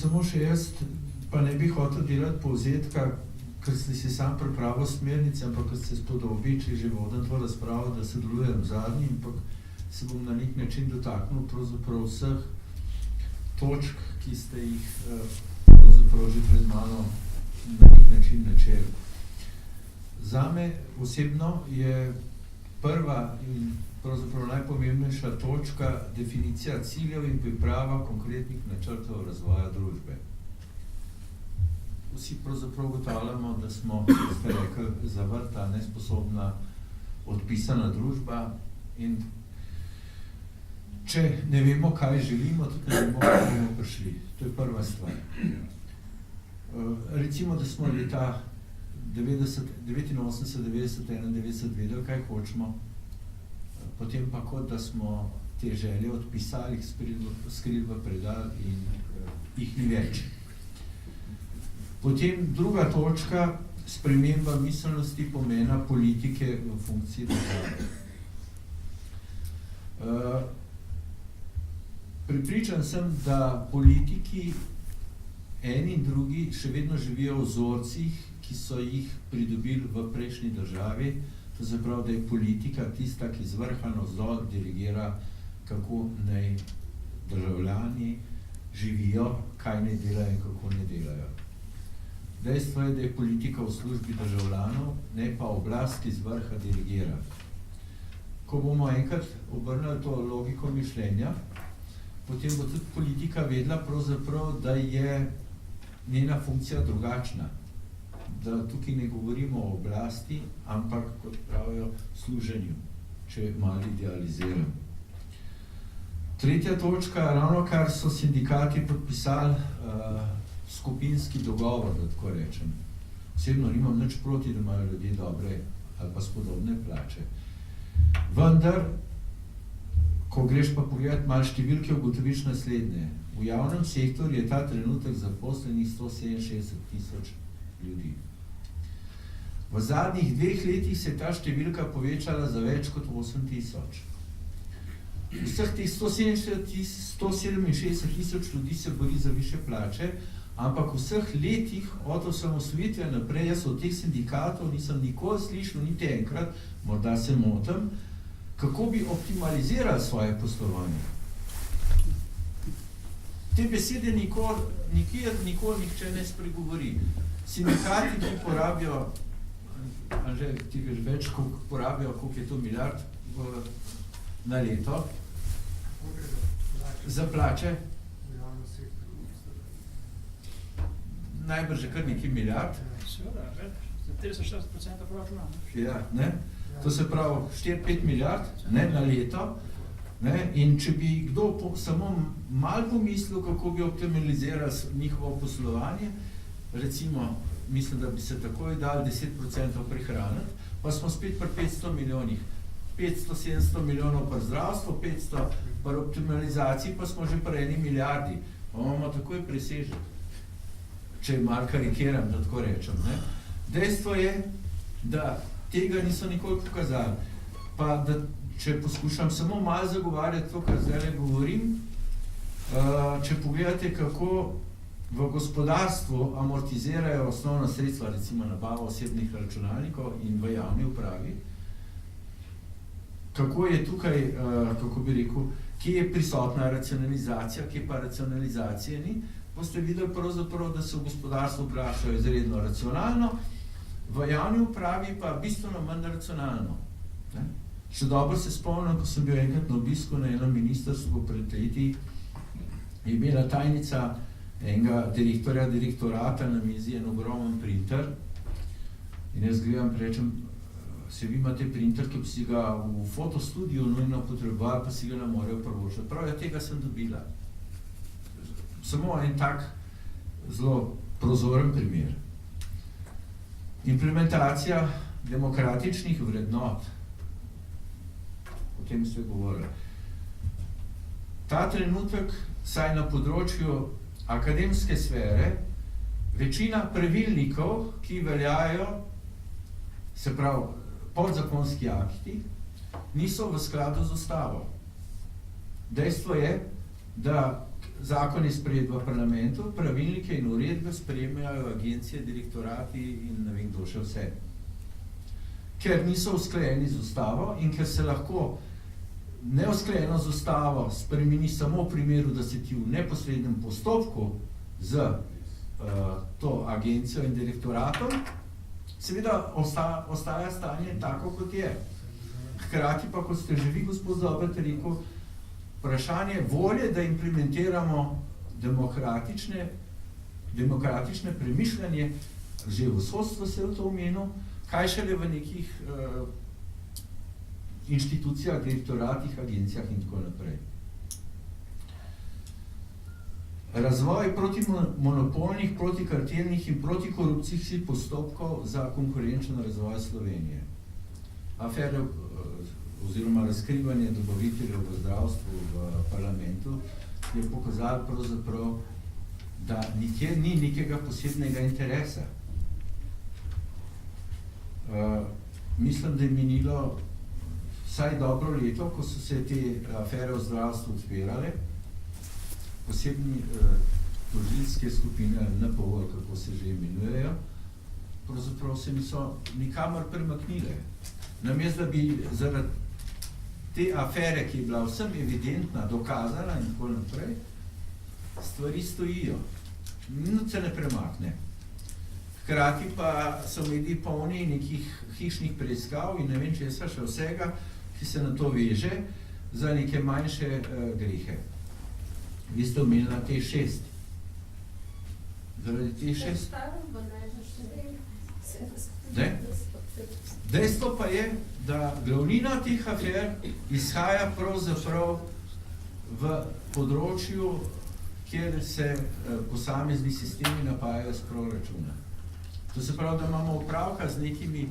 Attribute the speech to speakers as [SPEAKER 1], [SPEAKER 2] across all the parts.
[SPEAKER 1] samo še jaz, pa ne bi hotel delati povzetka, ker ste si sam pripravil smernice, ampak ker ste spodobi, če že vodim to razpravo, da sodelujem zadnji, ampak se bom na nek način dotaknil pravzaprav vseh točk, ki ste jih pravzaprav že pred mano na nek način načeli. Zame osebno je prva in pravzaprav najpomembnejša točka definicija ciljev in priprava konkretnih načrtov razvoja družbe. Vsi pravzaprav ugotavljamo, da smo, kot ste rekli, zavrta, nesposobna, odpisana družba in če ne vemo, kaj želimo, tudi ne vemo, kaj bomo prišli. To je prva stvar. Recimo, da smo leta 89, 90, 91 vedeli, kaj hočemo, potem pa kot, da smo te želje odpisali, skrili v predal in jih ni več. Potem druga točka, sprememba miselnosti pomena politike v funkciji države. Prepričan sem, da politiki eni in drugi še vedno živijo v vzorcih, ki so jih pridobili v prejšnji državi, to se pravi, da je politika tista, ki z vrha navzdol dirigira, kako naj državljani živijo, kaj naj delajo in kako ne delajo. Dejstvo je, da je politika v službi državljanov, ne pa oblast, ki z vrha dirigira. Ko bomo enkrat obrnili to logiko mišljenja, potem bo tudi politika vedela pravzaprav, da je njena funkcija drugačna. Da tukaj ne govorimo o oblasti, ampak, kot pravijo, služenju, če malo idealiziram. Tretja točka, ravno kar so sindikati podpisali skupinski dogovor, da tako rečem. Osebno nimam nič proti, da imajo ljudje dobre ali pa spodobne plače. Vendar, ko greš pa pogledati malo številke, ugotoviš naslednje. V javnem sektorju je ta trenutek zaposlenih 167,000 ljudi. V zadnjih 2 letih se je ta številka povečala za več kot 8,000. Vseh teh 167,000 ljudi se bori za višje plače, ampak v vseh letih od osamosvojitve naprej, jaz od teh sindikatov nisem nikoli slišal, niti enkrat, morda se motim, kako bi optimalizirali svoje poslovanje. Te besede nikjer nihče ne spregovori. Sindikati, ki porabijo, Anže, ti veš več, koliko porabijo, koliko je to milijard na leto za plače. Najbrž je kar nekaj milijard.
[SPEAKER 2] Seveda, za 30-40% proračuna.
[SPEAKER 1] Ja, ne? To se pravi 4-5 milijard, ne, na leto. Ne? In če bi kdo samo malo pomislil, kako bi optimalizirali njihovo poslovanje, recimo, mislim, da bi se takoj dali 10% prihraniti, pa smo spet pri 500 milijonih. 500-700 milijonov pri zdravstvu, 500 pri optimalizaciji, pa smo že pri 1 milijardi. Pa imamo takoj presežek, če malo karikiram, da tako rečem. Ne? Dejstvo je, da tega niso nikoli pokazali. Pa da, če poskušam samo malo zagovarjati to, kar zdaj govorim, če pogledate, kako v gospodarstvu amortizirajo osnovna sredstva, recimo nabava osebnih računalnikov in v javni upravi, kako je tukaj, kako bi rekel, kje je prisotna racionalizacija, kje pa racionalizacije ni, boste videli pravzaprav, da se v gospodarstvu obnašajo izredno racionalno, v javni upravi pa bistveno manj racionalno. Ne? Še dobro se spomnim, ko sem bil enkrat na obisku na enem ministrstvu pred leti, je imela tajnica enega direktorata na mizi en ogromen printer in jaz gledam, rečem, se vi imate printer, ki bi si ga v fotostudiju nujno potrebovali, pa si ga ne morejo prvočiti. Prav, ja, tega sem dobila. Samo en tak zelo prozoren primer. Implementacija demokratičnih vrednot, o tem ste govorili. Ta trenutek, saj na področju akademske sfere, večina pravilnikov, ki veljajo, se pravi podzakonski akti, niso v skladu z ustavo. Dejstvo je, da zakon je sprejet v parlamentu, pravilnike in uredbe sprejemajo agencije, direktorati in ne vem kdo še vse. Ker niso usklajeni z ustavo in ker se lahko neusklajeno z ustavo spremeni samo v primeru, da se ti v neposrednem postopku z to agencijo in direktoratom, seveda ostaja stanje tako, kot je. Hkrati pa, kot ste že vi, gospod Zobret, rekel, vprašanje volje, da implementiramo demokratične premišljanje, že v sodstvu se je to omenil, kaj šele v nekih inštitucijah, direktoratih, agencijah in tako naprej. Razvoj protimonopolnih, protikartelnih in protikorupcijskih postopkov za konkurenčen razvoj Slovenije. Afere oziroma razkrivanje dobaviteljev v zdravstvu v parlamentu je pokazalo pravzaprav, da nikjer ni nekega posebnega interesa. Mislim, da je minilo vsaj dobro leto, ko so se te afere v zdravstvu odpirale, posebni tožilske skupine NPO, kako se že imenujejo, pravzaprav se niso nikamor premaknile. Namesto da bi zaradi te afere, ki je bila vsem evidentna, dokazana in tako naprej, stvari stojijo. Nič se ne premakne. Hkrati pa so mediji polni nekih hišnih preiskav in ne vem česa še vsega, ki se na to veže za neke manjše grehe. Vi ste omenili na T6. Zaradi T6? Ne? Dejstvo pa je, da glavnina teh afer izhaja pravzaprav v področju, kjer se posamezni sistemi napajajo z proračuna. To se pravi, da imamo opravka z nekimi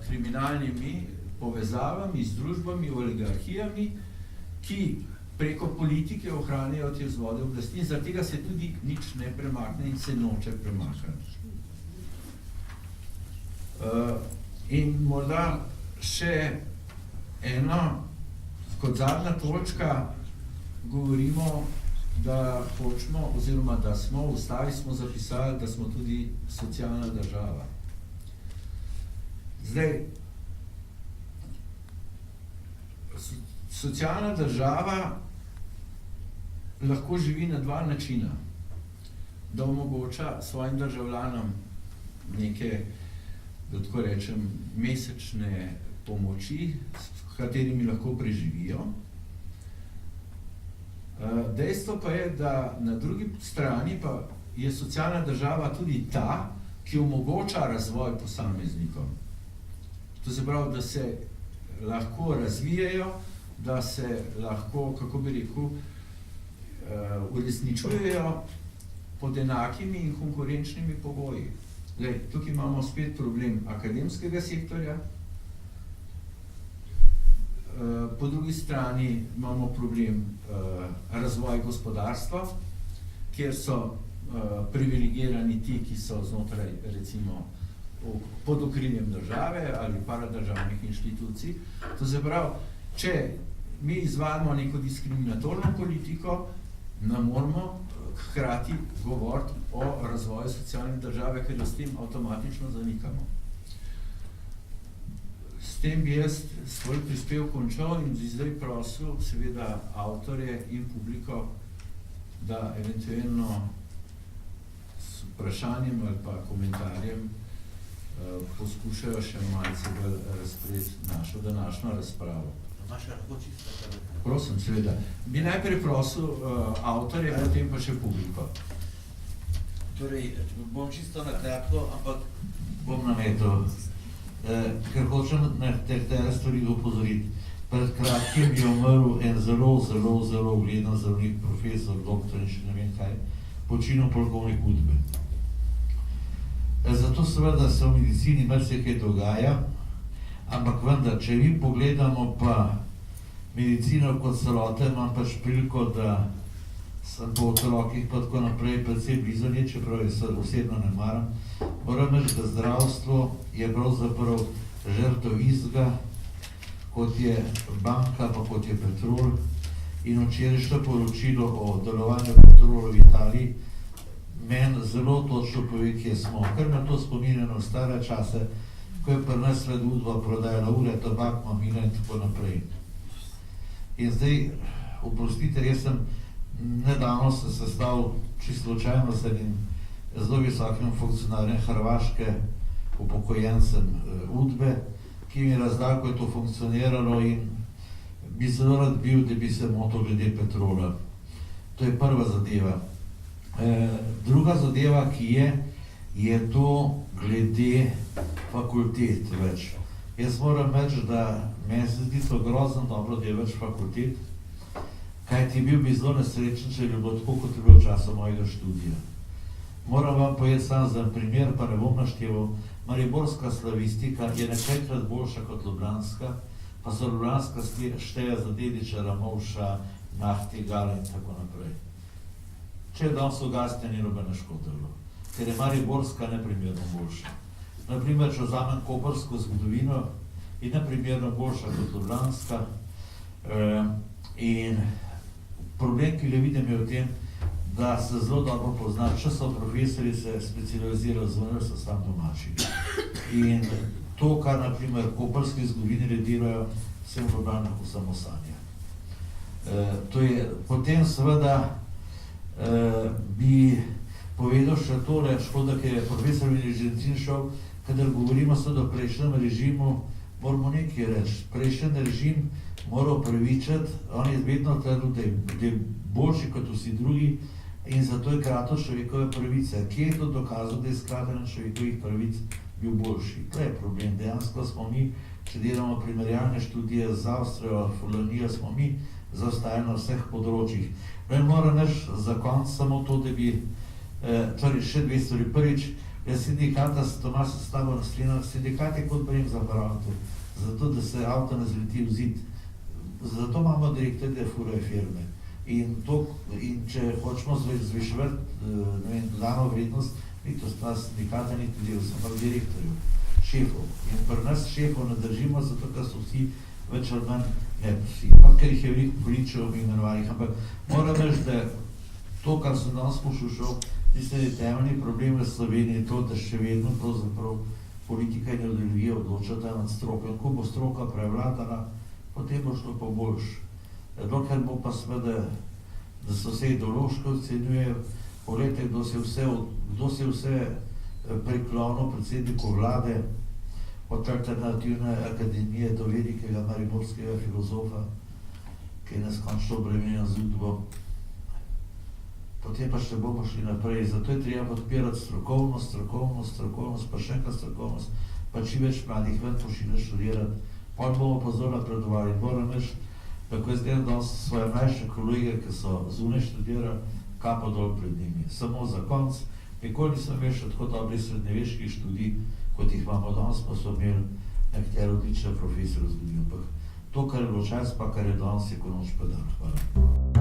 [SPEAKER 1] kriminalnimi povezavami, z družbami, oligarhijami, ki preko politike ohranjajo te vzvode oblasti in zaradi tega se tudi nič ne premakne in se noče premakniti. In morda še eno, kot zadnja točka, govorimo, da hočemo, oziroma da smo, v ustavi smo zapisali, da smo tudi socialna država. Zdaj, socialna država lahko živi na dva načina. Da omogoča svojim državljanom neke, da tako rečem, mesečne pomoči, s katerimi lahko preživijo. Dejstvo pa je, da na drugi strani pa je socialna država tudi ta, ki omogoča razvoj posameznikom. To se pravi, da se lahko razvijajo, da se lahko, kako bi rekel, uresničujejo pod enakimi in konkurenčnimi pogoji. Tukaj imamo spet problem akademskega sektorja, po drugi strani imamo problem razvoj gospodarstva, kjer so privilegirani ti, ki so znotraj, recimo, pod okriljem države ali paradržavnih inštitucij. To se pravi, če mi izvajamo neko diskriminatorno politiko, ne moramo hkrati govoriti o razvoju socialne države, ker jo s tem avtomatično zanikamo. S tem bi jaz svoj prispevek končal in zdaj prosil seveda avtorje in publiko, da eventualno s vprašanjem ali pa komentarjem poskušajo še malce bolj razpreti našo današnjo razpravo. Prosim, seveda. Bi najprej prosil avtorje, potem pa še publiko.
[SPEAKER 3] Torej, bom čisto na kratko, ampak
[SPEAKER 4] bom nametal, ker hočem na te stvari opozoriti. Pred kratkim je umrl en zelo ugledan zdravnik, profesor, doktor in še ne vem kaj, počinil polkovnik Udbe. Zato seveda se v medicini marsikaj dogaja, ampak vendar, če mi pogledamo pa medicino kot celote, imam pač priliko, da sem po otrokih pa tako naprej predvsej blizu nje, čeprav jaz osebno ne maram. Moram reči, da zdravstvo je pravzaprav žrtev istega, kot je banka, pa kot je Petrol, In včerajšnje poročilo o delovanju Petrola v Italiji meni zelo točno pove, kje smo. Ker me to spominja na stare čase, ko je pri nas Udva prodajala ure, tobak, mamila in tako naprej. In zdaj, oprostite, jaz sem nedavno se sestal čisto slučajno z enim zelo visokim funkcionarjem Hrvaške, upokojencem Udbe, ki mi je razlagal, kako je to funkcioniralo in bi zelo rad bil, da bi se motil glede Petrola. To je prva zadeva. Druga zadeva, ki je to glede fakultet več. Jaz moram reči, da meni se zdi to grozno dobro, da je več fakultet, kajti bil bi zelo nesrečen, če bi bilo tako, kot je bilo v času mojega študija. Moram vam povedati samo za primer, pa ne bom našteval, mariborska slavistika je nekajkrat boljša kot ljubljanska, pa se ljubljanska šteje za Dediča, Ramovša, Nahtigala in tako naprej. Če je danes ugasnjen, ni nobene škode bilo, ker je mariborska neprimerno boljša. Naprimer, če vzamem koprsko zgodovino, je neprimerno boljša kot ljubljanska in problem, ki ga vidim, je v tem, da se zelo dobro pozna, če so profesori se specializirajo zvonili, so sam domači. In to, kar naprimer koprski zgodovinarji delajo, se v Ljubljanah samo sanja. To je, potem seveda bi povedal še tole, škoda, ki je profesor Vinežencin šel, kadar govorimo seveda o prejšnjem režimu, moramo nekaj reči. Prejšnji režim mora upravičiti, on je vedno trdil, da je boljši kot vsi drugi in zato je kratil človekove pravice. Kje je to dokazal, da je skratenje človekovih pravic bil boljši? To je problem. Dejansko smo mi, če delamo primerjalne študije z Avstrijo, Fulanijo, smo mi zaostajali na vseh področjih. In moram reči za konc samo to, da bi, torej še dve stvari. Prvič, sindikata s Tomasom Stavo naslednjo, sindikat je kot bremen za aparatu, zato da se avto ne zleti v zid. Zato imamo direktorje, da furajo firme. In če hočemo zviševati dodano vrednost, ni to stvar sindikata, ni to del, sem pa direktorjev, šefov. In pri nas šefov ne držimo, zato ker so vsi več ali manj, ne vsi, pa ker jih je veliko političev imenovanih, ampak moram reči, da to, kar sem danes poslušal, tiste temeljni problem v Sloveniji je to, da še vedno pravzaprav politika in ideologija odločata nad stroko. In ko bo stroka prevladala, potem bo šlo pa boljš. Dokler bo pa seveda, da so vse ideološko ocenjujejo, poglejte, kdo se vse priklonil predsedniku vlade, od Alternativne akademije do velikega mariborskega filozofa, ki je neskončno obremenjen z Udbo. Potem pa še bomo šli naprej. Zato je treba podpirati strokovnost, pa še enkrat strokovnost, pa čim več mladih ven pošilja študirati. Potem bomo pa zelo napredovali. Moram reči, tako jaz gledam danes svoje mlajše kolege, ki so zunaj študirali, kapo dol pred njimi. Samo za konc, nikoli nisem imel še tako dobrih srednjeveških študij, kot jih imamo danes, pa so imeli nekateri odlične profesore v zgodovini. To, kar je bilo čas, pa kar je danes, je konč pa dan. Hvala.